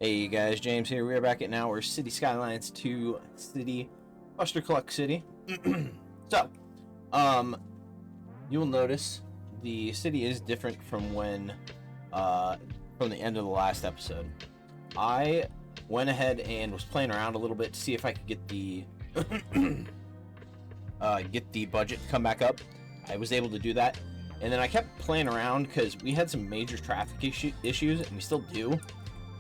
Hey guys, James here. We are back at now we're City Skylines to City FUSTERCLUCK City. So, you will notice the city is different from from the end of the last episode. I went ahead and was playing around a little bit to see if I could get the get the budget to come back up. I was able to do that, and then I kept playing around because we had some major traffic issues, and we still do.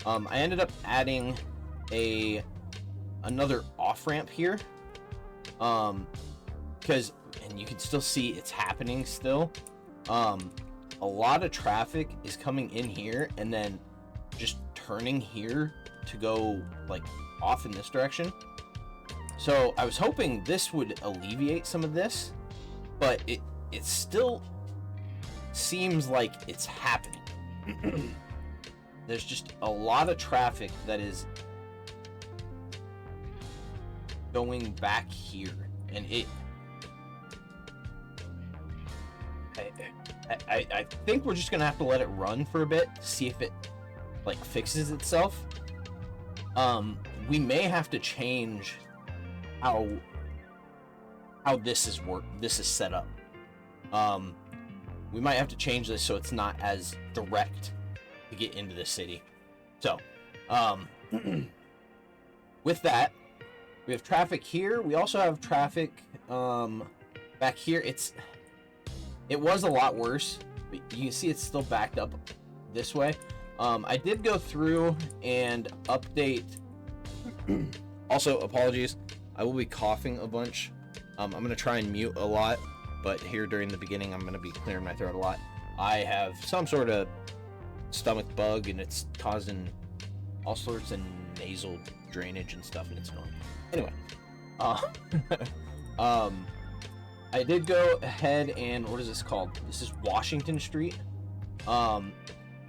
I ended up adding another off-ramp here, because, and you can still see it's happening still. A lot of traffic is coming in here and then just turning here to go like off in this direction. So I was hoping this would alleviate some of this, but it still seems like it's happening. There's just a lot of traffic that is going back here, and I think we're just gonna have to let it run for a bit to see if it like fixes itself. We may have to change how this is set up. We might have to change this so it's not as direct to get into the city. So, with that, we have traffic here. We also have traffic back here. It was a lot worse, but you can see it's still backed up this way. I did go through and update. Also, apologies, I will be coughing a bunch. I'm gonna try and mute a lot, but here during the beginning I'm gonna be clearing my throat a lot. I have some sort of stomach bug, and it's causing all sorts of nasal drainage and stuff, and it's annoying. Anyway, I did go ahead and, what is this called? This is Washington Street. I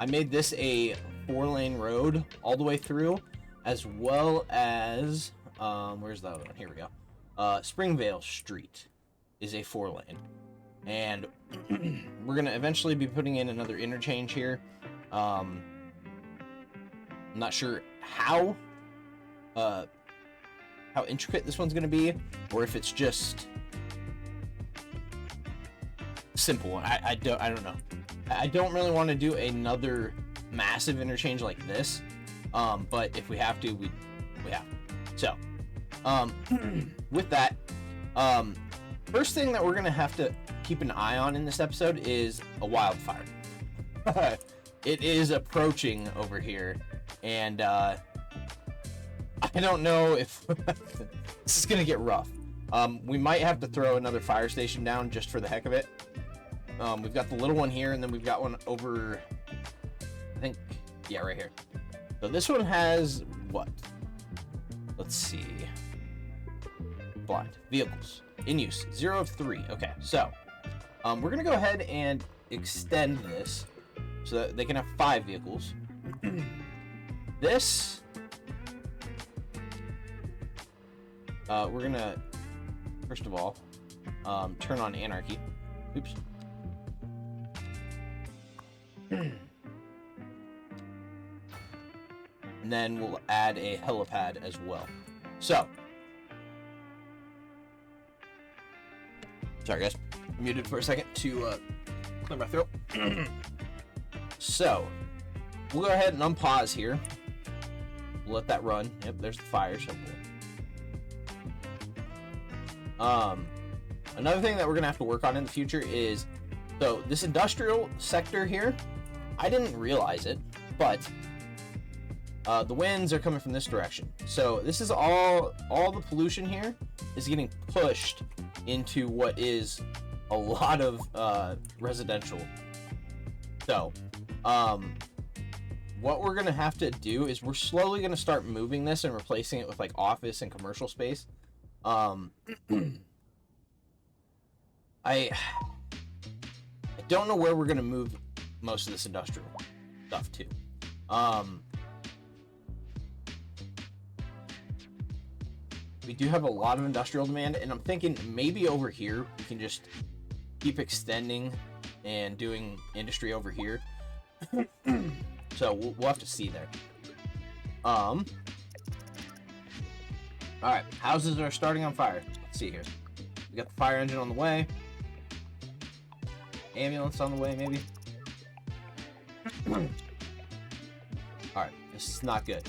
made this a 4-lane road all the way through, as well as where's the other one? Here we go. Springvale Street is a 4-lane, and we're gonna eventually be putting in another interchange here. I'm not sure how intricate this one's gonna be, or if it's just simple. I don't know. I don't really want to do another massive interchange like this, but if we have to, we have to. So, with that, first thing that we're gonna have to keep an eye on in this episode is a wildfire. It is approaching over here, and I don't know if this is gonna get rough. We might have to throw another fire station down just for the heck of it. We've got the little one here, and then we've got one over, I think, yeah, right here. So this one has what? Let's see. Blind. Vehicles. In use. 0 of 3. Okay, so we're gonna go ahead and extend this so that they can have 5 vehicles. This, we're gonna, first of all, turn on anarchy. Oops. And then we'll add a helipad as well. So, sorry guys, I muted for a second to clear my throat. So, we'll go ahead and unpause here. We'll let that run. Yep, there's the fire symbol. Another thing that we're gonna have to work on in the future is, so this industrial sector here, I didn't realize it, but the winds are coming from this direction. So this is all the pollution here is getting pushed into what is a lot of residential. So, what we're gonna have to do is we're slowly gonna start moving this and replacing it with like office and commercial space. I don't know where we're gonna move most of this industrial stuff to. We do have a lot of industrial demand, and I'm thinking maybe over here we can just keep extending and doing industry over here. So we'll have to see there. All right, houses are starting on fire. Let's see here. We got the fire engine on the way. Ambulance on the way, maybe. All right, this is not good.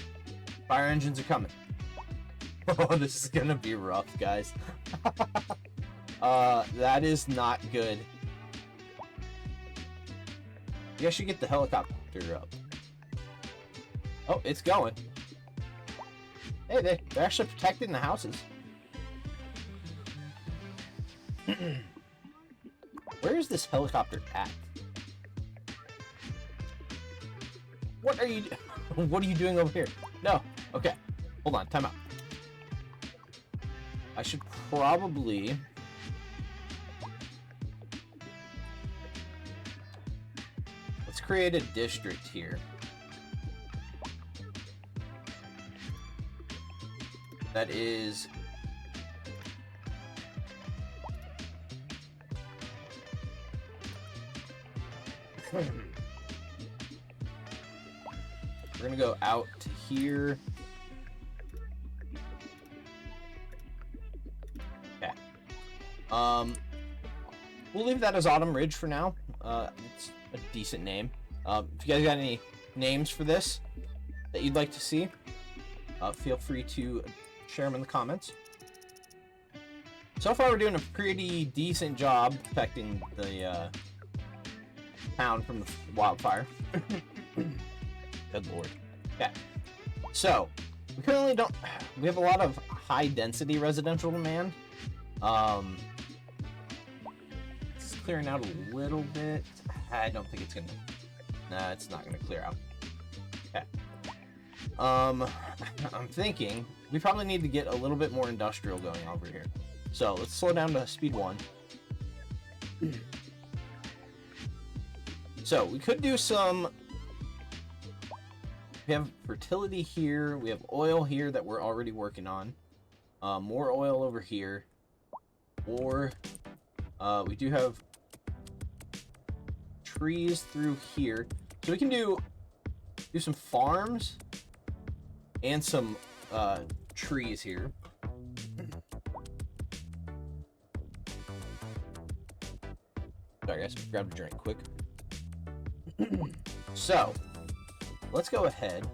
Fire engines are coming. Oh, this is gonna be rough, guys. That is not good. I guess you get the helicopter up. Oh, it's going. Hey, they're actually protecting the houses. Where is this helicopter at? What are you what are you doing over here? No. Okay. Hold on. Time out. I should probably let's create a district here. That is we're gonna go out to here. Okay. We'll leave that as Autumn Ridge for now. It's a decent name. If you guys got any names for this that you'd like to see, feel free to share them in the comments. So far, we're doing a pretty decent job protecting the town from the wildfire. Good lord. Okay. So, we currently don't... We have a lot of high-density residential demand. It's clearing out a little bit. I don't think it's gonna... Nah, it's not gonna clear out. Okay. I'm thinking we probably need to get a little bit more industrial going over here. So, let's slow down to speed 1. So, we could do some... We have fertility here. We have oil here that we're already working on. More oil over here. Or we do have trees through here. So we can do some farms and some trees here. Sorry guys, grab a drink quick. So, let's go ahead.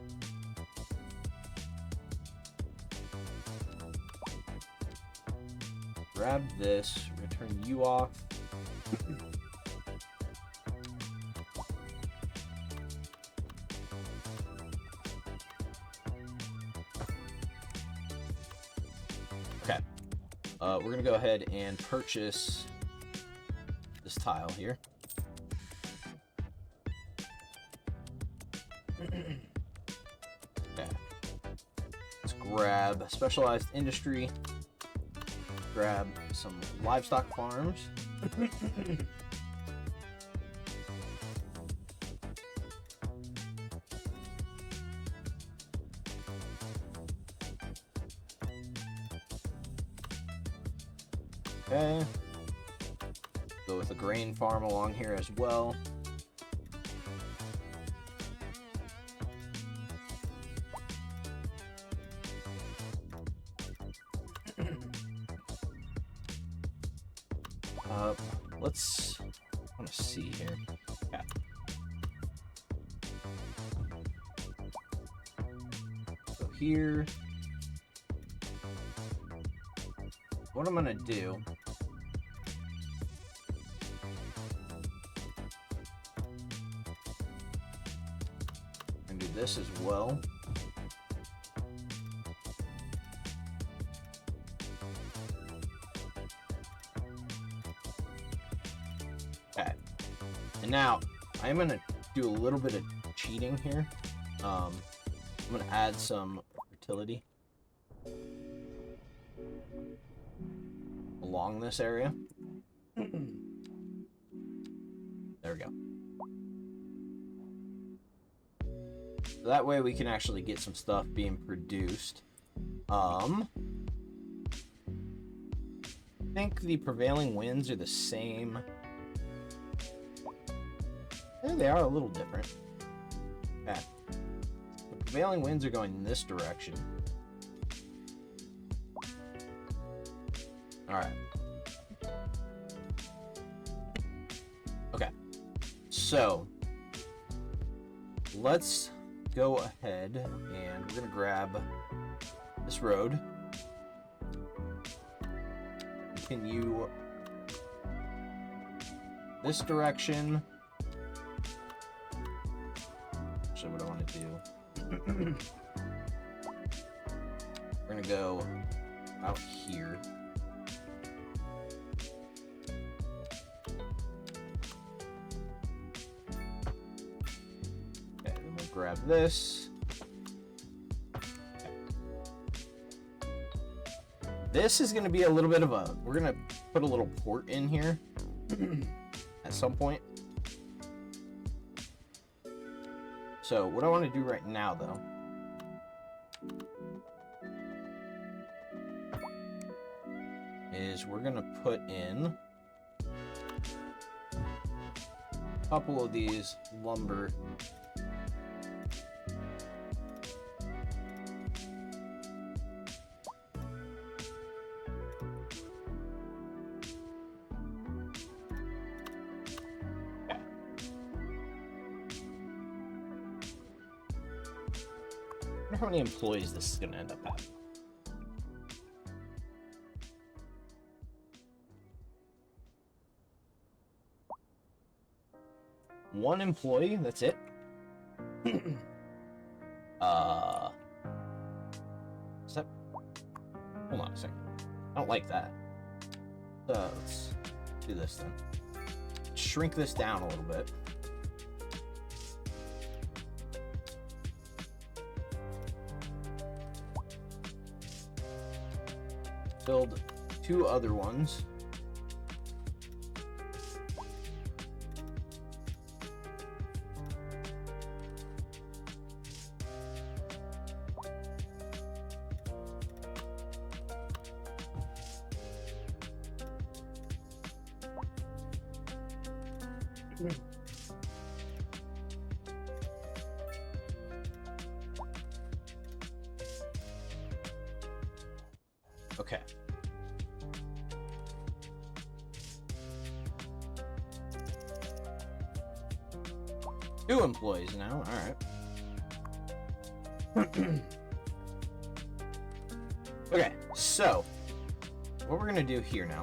Grab this, return you off. Okay. We're gonna go ahead and purchase this tile here. Okay. Let's grab specialized industry. Grab some livestock farms. Okay. Go with a grain farm along here as well. Let's want to see here. Yeah. So here, what I'm gonna do. And do this as well. Okay. And now, I'm going to do a little bit of cheating here. I'm going to add some fertility along this area. There we go. So that way we can actually get some stuff being produced. I think the prevailing winds are the same. Yeah, they are a little different. Okay. prevailing winds are going in this direction. Alright. Okay. So, let's go ahead and we're going to grab this road. Continue this direction. Actually, what I want to do. We're going to go out here. Okay, then we'll grab this. This is going to be a little bit of a... We're going to put a little port in here at some point. So, what I want to do right now, though, is we're going to put in a couple of these lumber. How many employees this is going to end up having. One employee, that's it. Is that... Hold on a second. I don't like that. Let's do this then. Shrink this down a little bit. Build 2 other ones. Okay. Two employees now, alright. Okay, so what we're gonna do here now,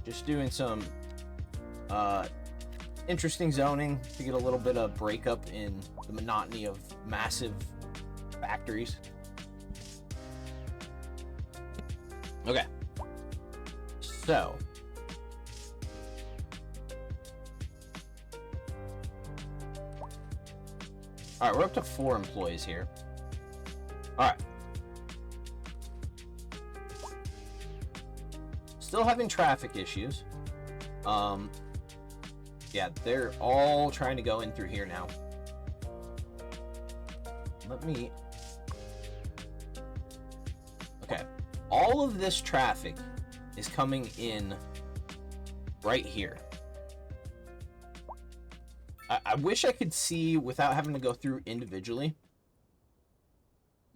just doing some interesting zoning to get a little bit of breakup in the monotony of massive factories. Okay, so all right, we're up to 4 employees here. All right. Still having traffic issues. Yeah, they're all trying to go in through here now. Let me... Okay. All of this traffic is coming in right here. I wish I could see, without having to go through individually,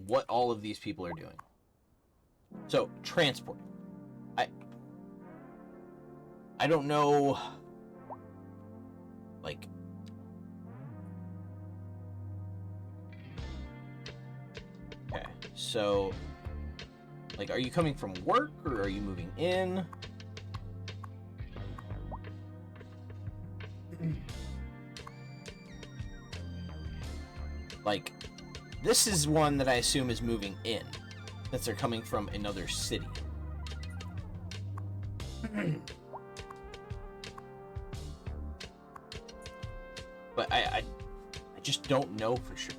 what all of these people are doing. So, transport. I don't know, like, okay, so, like, are you coming from work, or are you moving in? Like, this is one that I assume is moving in, since they're coming from another city. But just don't know for sure.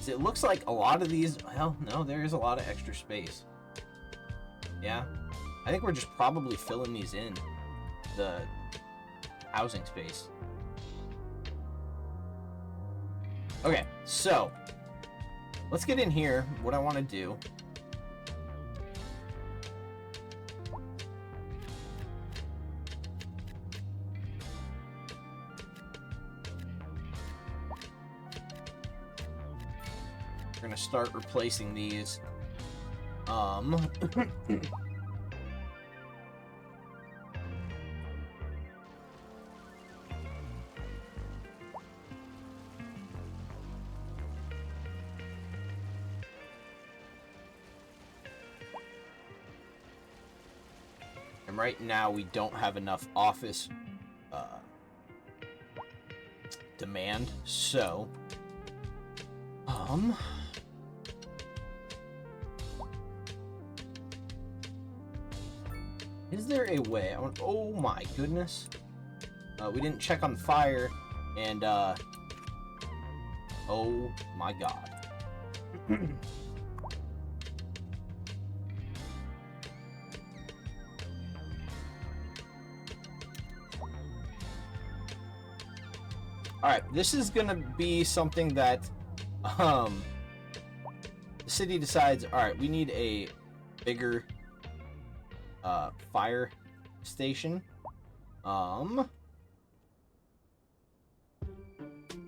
So it looks like a lot of these, well, no, there is a lot of extra space. Yeah, I think we're just probably filling these in, the housing space. Okay, so let's get in here. What I want to do. We're gonna start replacing these. And right now we don't have enough office demand, so is there a way? Oh my goodness. We didn't check on fire, and oh my god. Alright, this is gonna be something that the city decides, alright, we need a bigger fire station.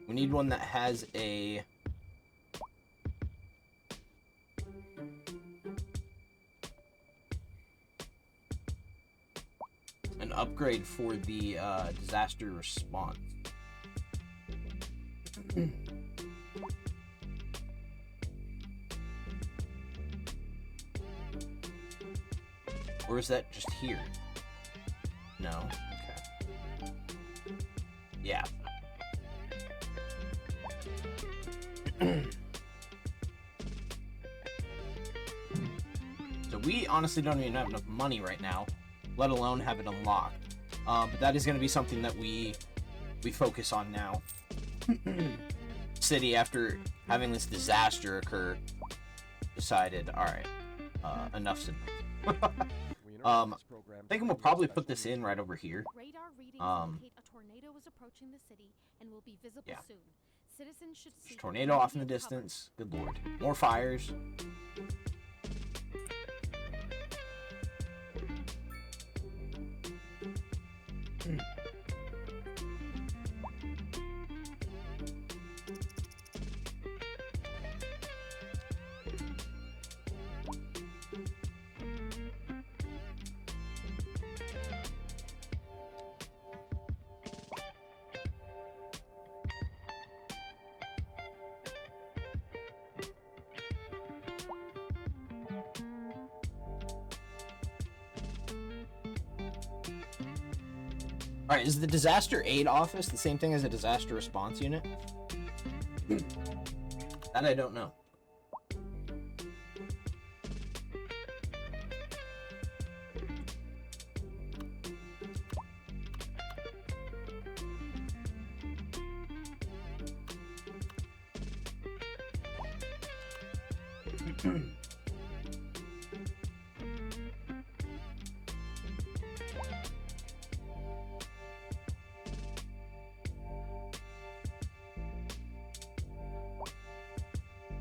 We need one that has an upgrade for the disaster response. Or is that just here? No. Okay. Yeah. So we honestly don't even have enough money right now, let alone have it unlocked. But that is going to be something that we focus on now. City, after having this disaster occur, decided, all right, enough's enough. I'm thinking we'll probably put this in right over here. Radar readings indicate a tornado is approaching the city and will be visible soon. Citizens should see tornado off in the distance. Good lord. More fires. Alright, is the disaster aid office the same thing as a disaster response unit? That I don't know.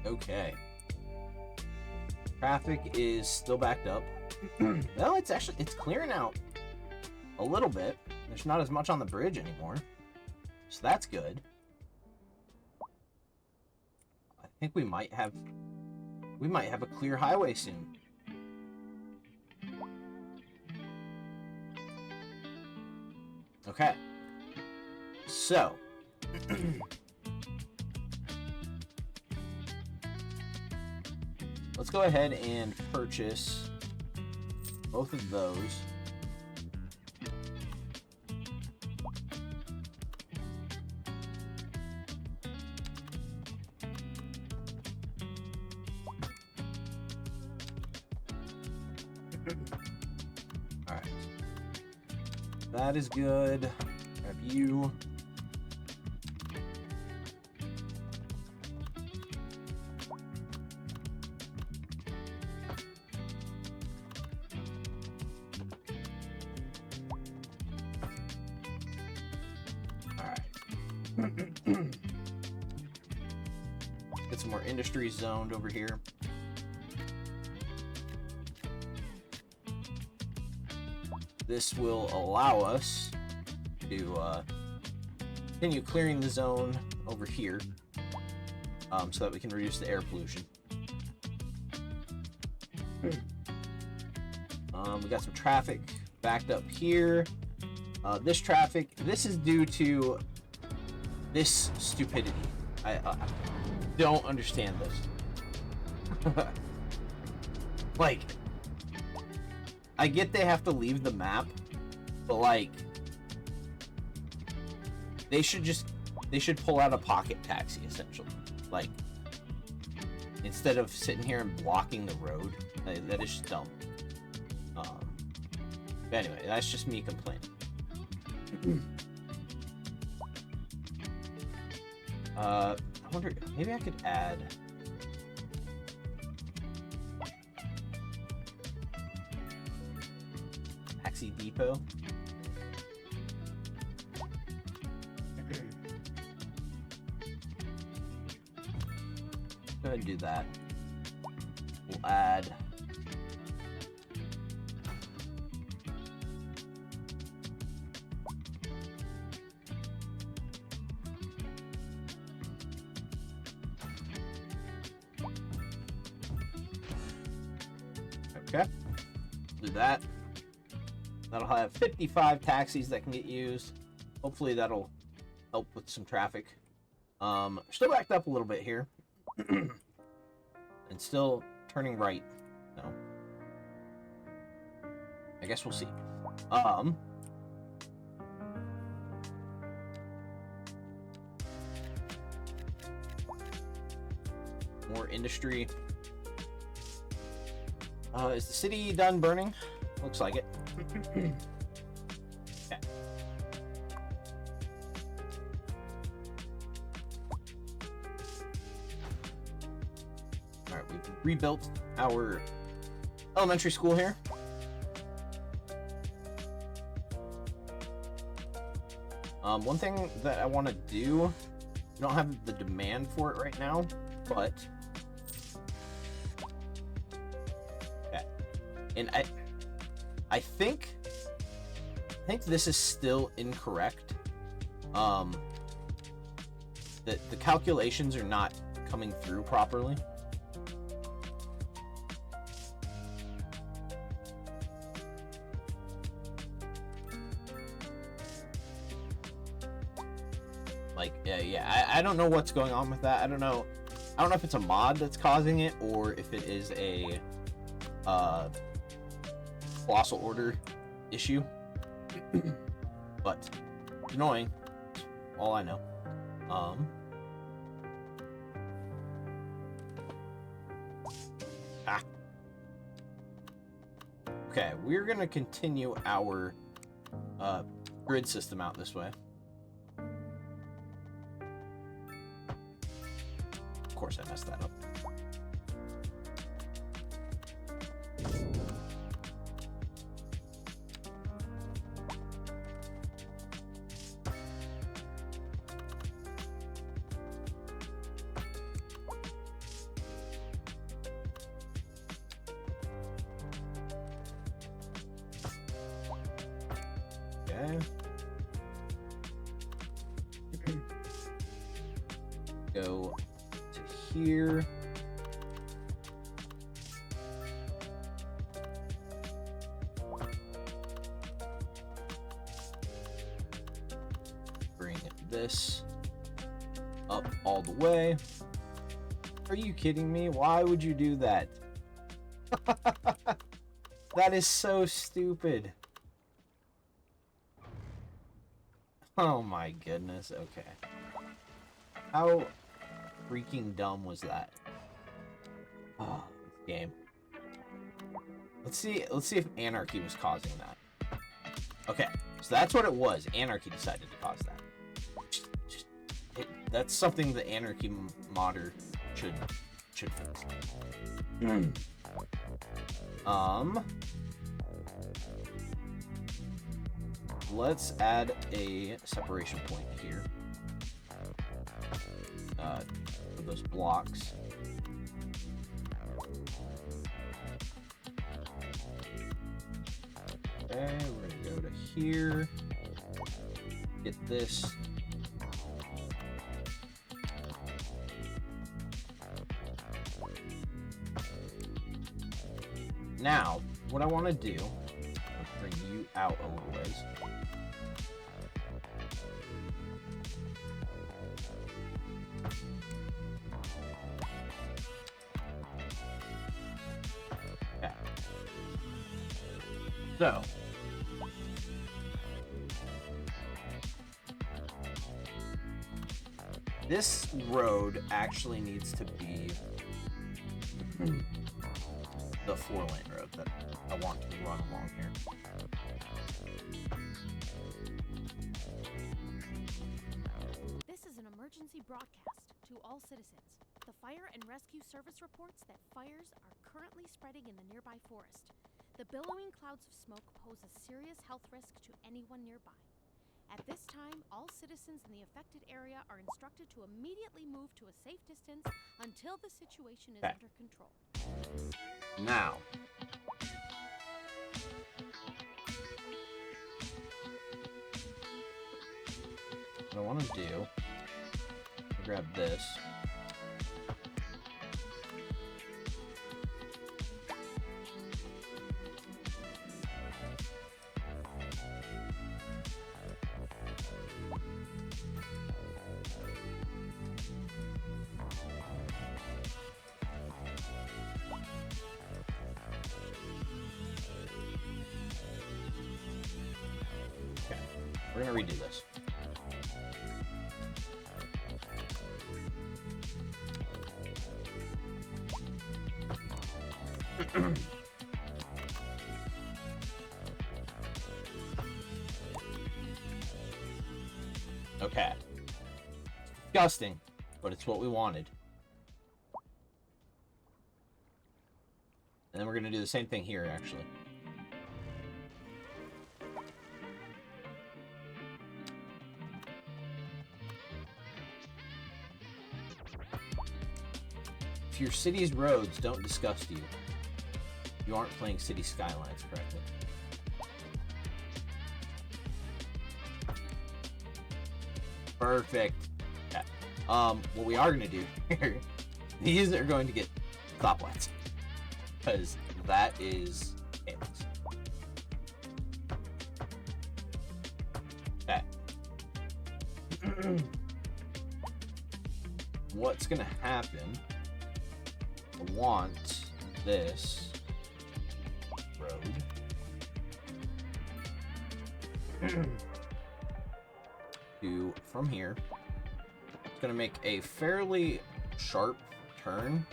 Okay. Traffic is still backed up. Well, it's clearing out a little bit. There's not as much on the bridge anymore. So that's good. I think we might have a clear highway soon. Okay. So, let's go ahead and purchase both of those. All right. That is good. Grab you. Get some more industry zoned over here. This will allow us to continue clearing the zone over here, so that we can reduce the air pollution. We got some traffic backed up here. This traffic, this is due to this stupidity. I don't understand this. Like, I get they have to leave the map, but like, they should pull out a pocket taxi, essentially. Like, instead of sitting here and blocking the road. That is just dumb. But anyway, that's just me complaining. I wonder, maybe I could add taxi depot. Go ahead and do that. We'll add okay. Do that. That'll have 55 taxis that can get used. Hopefully that'll help with some traffic. Still backed up a little bit here. And still turning right. No. I guess we'll see. More industry. Is the city done burning? Looks like it. Okay. Alright, we've rebuilt our elementary school here. One thing that I want to do, we don't have the demand for it right now, but okay. And I think this is still incorrect. The calculations are not coming through properly. Like, yeah, I don't know what's going on with that. I don't know if it's a mod that's causing it or if it is a Colossal Order issue. But it's annoying. All I know. Okay, we're gonna continue our grid system out this way. Of course I messed that up. Okay. Go to here. Bring this up all the way. Are you kidding me? Why would you do that? That is so stupid. Oh my goodness, okay. How freaking dumb was that? Oh, this game. Let's see if Anarchy was causing that. Okay, so that's what it was. Anarchy decided to cause that. That's something the Anarchy modder should fix. Let's add a separation point here. for those blocks. Okay, we're gonna go to here. Get this. Now, what I want to do, I'll bring you out a little ways. Okay. So, this road actually needs to be the 4-lane road that I want to run along here. This is an emergency broadcast to all citizens. The Fire and Rescue Service reports that fires are currently spreading in the nearby forest. The billowing clouds of smoke pose a serious health risk to anyone nearby. At this time, all citizens in the affected area are instructed to immediately move to a safe distance until the situation is under control. Now, what I want to do, grab this. We're gonna redo this. Okay. Disgusting, but it's what we wanted. And then we're gonna do the same thing here, actually. If your city's roads don't disgust you, you aren't playing City Skylines correctly. Perfect. Okay. What we are going to do here, these are going to get stoplights. Because that is chaos. Okay. What's going to happen, I want this road to, from here, it's going to make a fairly sharp turn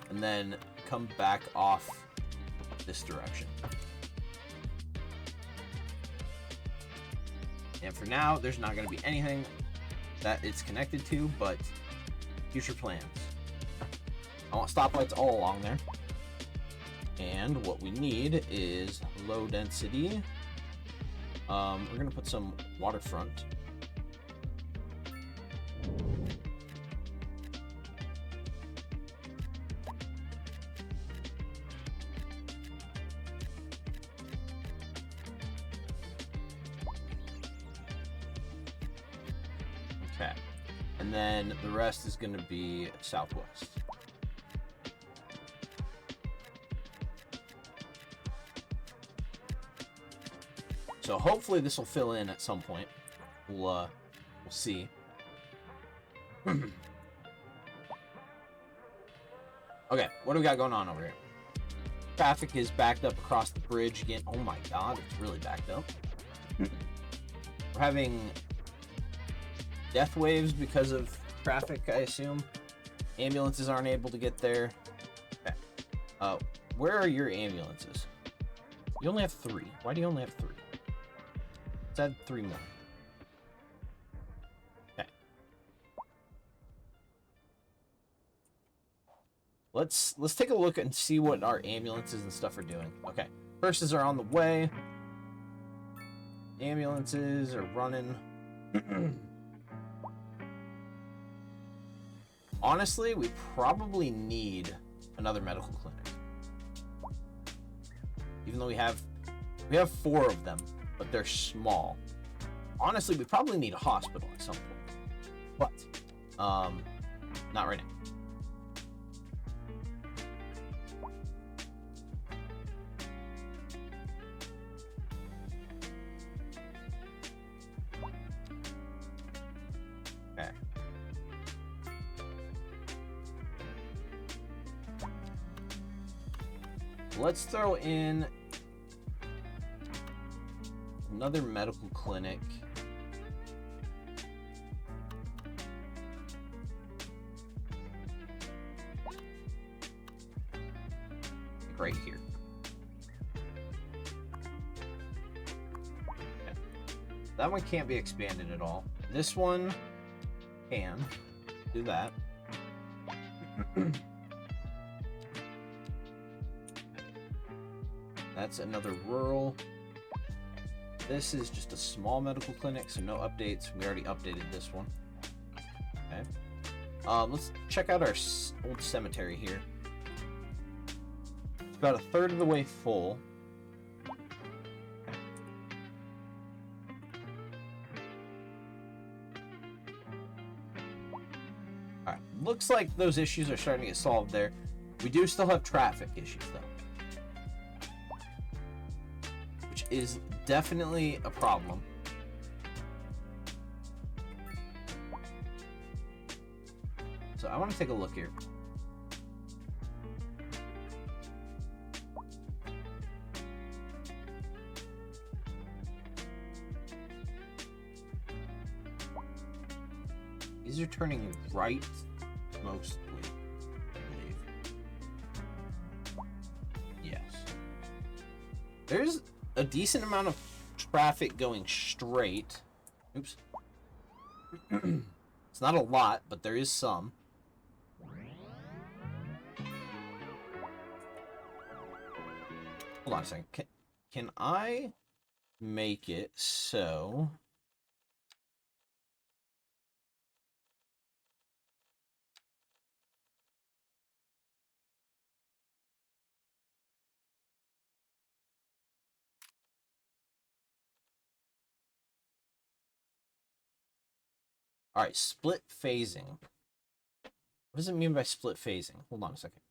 and then come back off this direction. And for now, there's not going to be anything that it's connected to, but future plans. I want stoplights all along there. And what we need is low density. We're going to put some waterfront. Okay. And then the rest is going to be southwest. So hopefully this will fill in at some point. We'll see. Okay, what do we got going on over here? Traffic is backed up across the bridge again. Oh my god, it's really backed up. We're having death waves because of traffic, I assume. Ambulances aren't able to get there. Okay. Where are your ambulances? You only have 3. Why do you only have 3? Let's add 3 more. Okay. Let's take a look and see what our ambulances and stuff are doing. Okay. Hearses are on the way. Ambulances are running. Honestly, we probably need another medical clinic. Even though we have 4 of them, but they're small. Honestly, we probably need a hospital at some point. But not right now. Okay. Let's throw in another medical clinic. Right here. Okay. That one can't be expanded at all. This one can. Do that. That's another rural. This is just a small medical clinic, so no updates. We already updated this one. Okay. Let's check out our old cemetery here. It's about a third of the way full. Okay. Alright, looks like those issues are starting to get solved there. We do still have traffic issues, though. Which is definitely a problem. So I want to take a look here. These are turning right mostly, I believe. Yes. There's a decent amount of traffic going straight. Oops. It's not a lot, but there is some. Hold on a second. Can I make it so... Alright, split phasing. What does it mean by split phasing? Hold on a second.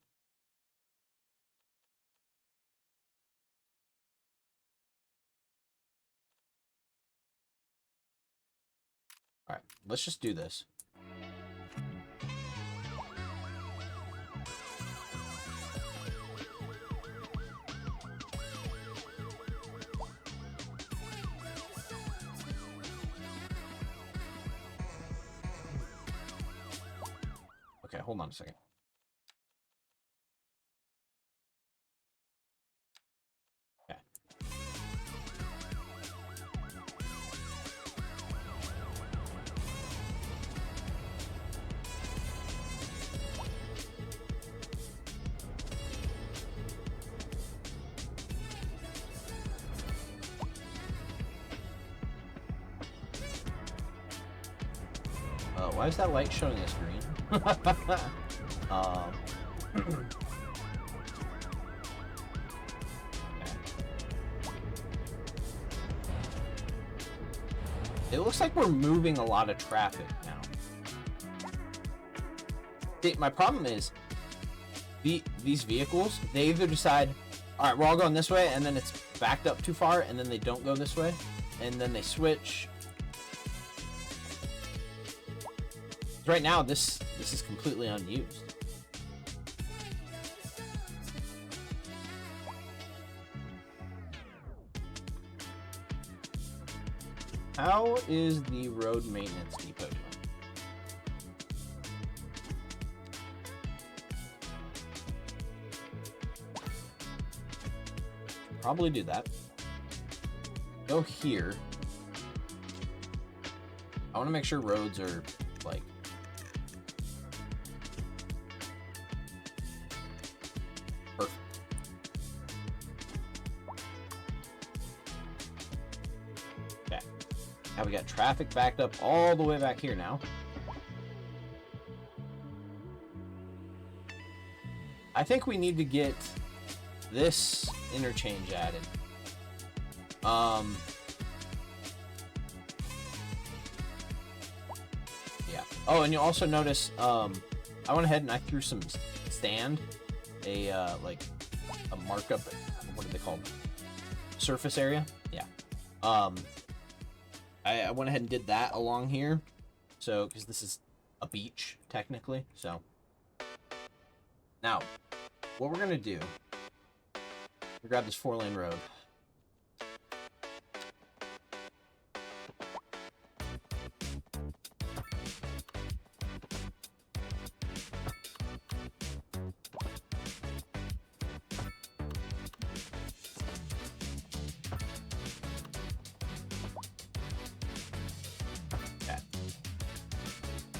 Alright, let's just do this. Okay, hold on a second. Okay. Why is that light showing us green? It looks like we're moving a lot of traffic now. See, my problem is these vehicles, they either decide, all right, we're all going this way, and then it's backed up too far, and then they don't go this way, and then they switch. Right now, this is completely unused. How is the road maintenance depot doing? Probably do that. Go here. I want to make sure roads are like perfect. Okay. Now we got traffic backed up all the way back here now. I think we need to get this interchange added. Yeah. Oh, and you'll also notice, I went ahead and I threw some stand, like a markup, what are they called? Surface area? Yeah. I went ahead and did that along here. So, because this is a beach, technically. So, now, what we're going to do, we grab this 4-lane road.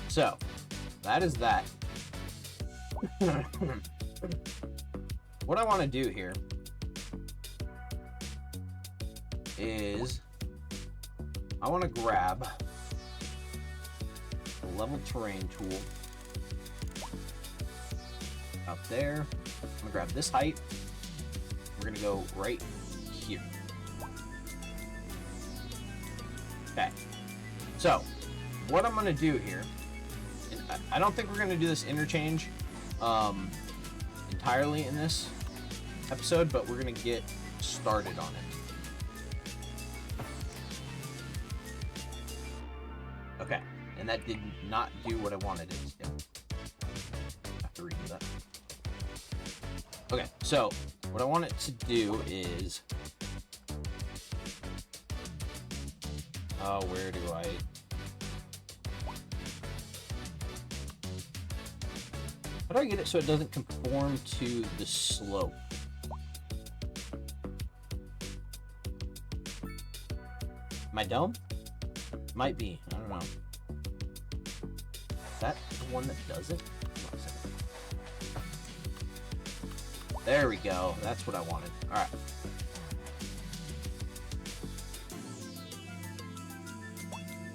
So, that is that. What I want to do here is I want to grab the level terrain tool up there. I'm going to grab this height. We're going to go right here. Okay. So, what I'm going to do here, I don't think we're going to do this interchange entirely in this episode, but we're going to get started on it. Okay, and that did not do what I wanted it to do. I have to redo that. Okay, so what I want it to do is... Oh, where do I... How do I get it so it doesn't conform to the slope? Am I dumb? Might be. I don't know. Is that the one that does it? Hold on a second. There we go. That's what I wanted. Alright.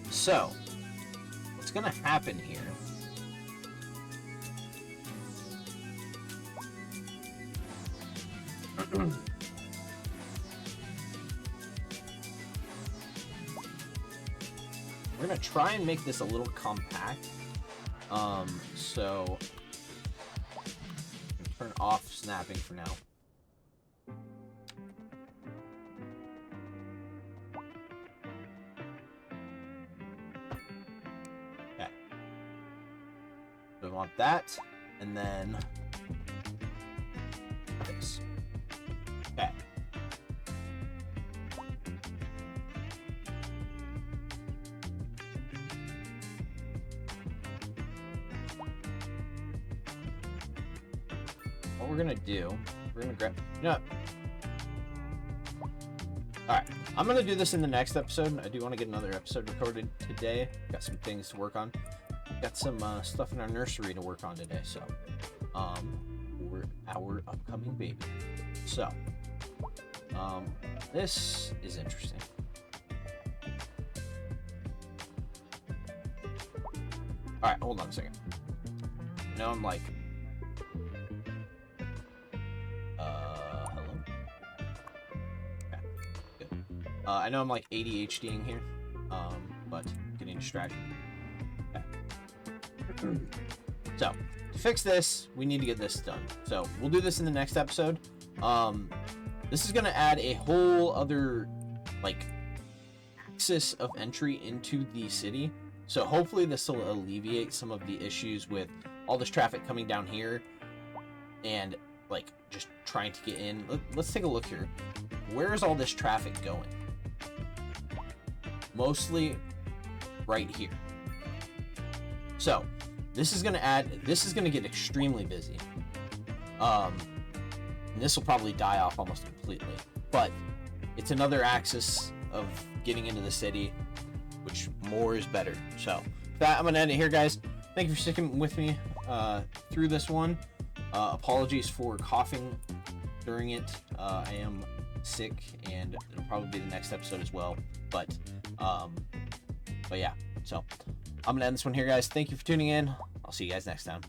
So, what's going to happen here? We're gonna try and make this a little compact. So turn off snapping for now. Okay. So we want that, and then this. Okay. What we're gonna do, we're gonna grab, you know, alright, I'm gonna do this in the next episode. I do want to get another episode recorded today. Got some things to work on. Got some stuff in our nursery to work on today, so for our upcoming baby. So this is interesting. Alright, hold on a second. Now I'm like, hello? Okay, good. I know I'm like ADHDing here, but getting distracted. Okay. So, to fix this, we need to get this done. So, we'll do this in the next episode. This is going to add a whole other, like, axis of entry into the city. So hopefully this will alleviate some of the issues with all this traffic coming down here and, like, just trying to get in. Let's take a look here. Where is all this traffic going? Mostly right here. So this is going to get extremely busy. And this will probably die off almost completely, but it's another axis of getting into the city, which more is better. So with that, I'm gonna end it here, guys. Thank you for sticking with me through this one. Apologies for coughing during it. I am sick, and it'll probably be the next episode as well. But yeah, so I'm gonna end this one here, guys. Thank you for tuning in. I'll see you guys next time.